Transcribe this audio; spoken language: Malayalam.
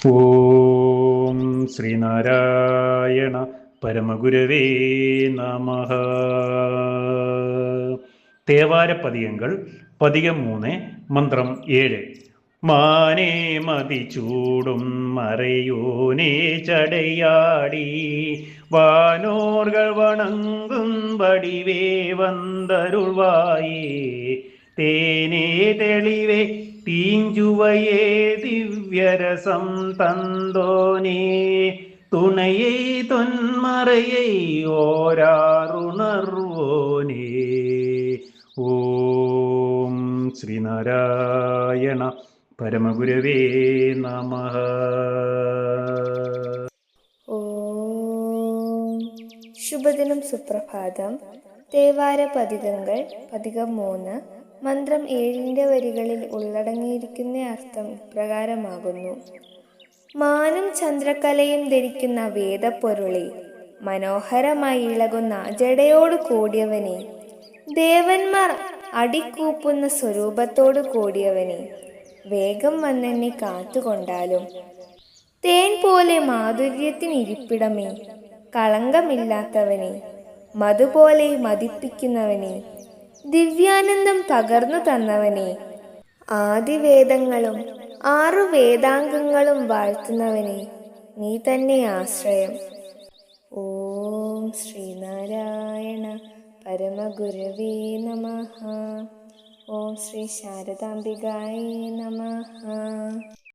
ഓം ശ്രീനാരായണ പരമഗുരവേ നമഃ. തേവാര പതികങ്ങൾ പതികം 3 മന്ത്രം 7. മാനേ മതി ചൂടും മറയോനേ ചടയാടി വാനോർകൾ വണങ്ങും വടിവേ വന്തരുൾവായേ തേനേ തെളിവേ തീഞ്ചുവയേ ദിവ്യരസം തന്തോനേ തുണയേ തൊന്മറയേ ഓരാറുണർവോനേ. ഓം ശ്രീനാരായണ പരമഗുരവേ നമഃ. ഓം ശുഭദിനം, സുപ്രഭാതം. തേവാര പതികങ്ങൾ പതികം 3 മന്ത്രം 7 വരികളിൽ ഉള്ളടങ്ങിയിരിക്കുന്ന അർത്ഥം ഇപ്രകാരമാകുന്നു. മാനും ചന്ദ്രകലയും ധരിക്കുന്ന വേദപ്പൊരുളെ, മനോഹരമായി ഇളകുന്ന ജടയോട് കൂടിയവനെ, ദേവന്മാർ അടിക്കൂപ്പുന്ന സ്വരൂപത്തോട് കൂടിയവനെ, വേഗം വന്നെന്നെ കാത്തുകൊണ്ടാലും. തേൻ പോലെ മാധുര്യത്തിനിരിപ്പിടമേ, കളങ്കമില്ലാത്തവനെ, മധുപോലെ മതിപ്പിക്കുന്നവനെ, ദിവ്യാനന്ദം പകർന്നു തന്നവനെ, ആദിവേദങ്ങളും 6 വേദാംഗങ്ങളും വാഴ്ത്തുന്നവനെ, നീ തന്നെ ആശ്രയം. ഓം ശ്രീനാരായണ പരമഗുരവേ നമഃ. ഓം ശ്രീ ശാരദാംബികായേ നമഃ.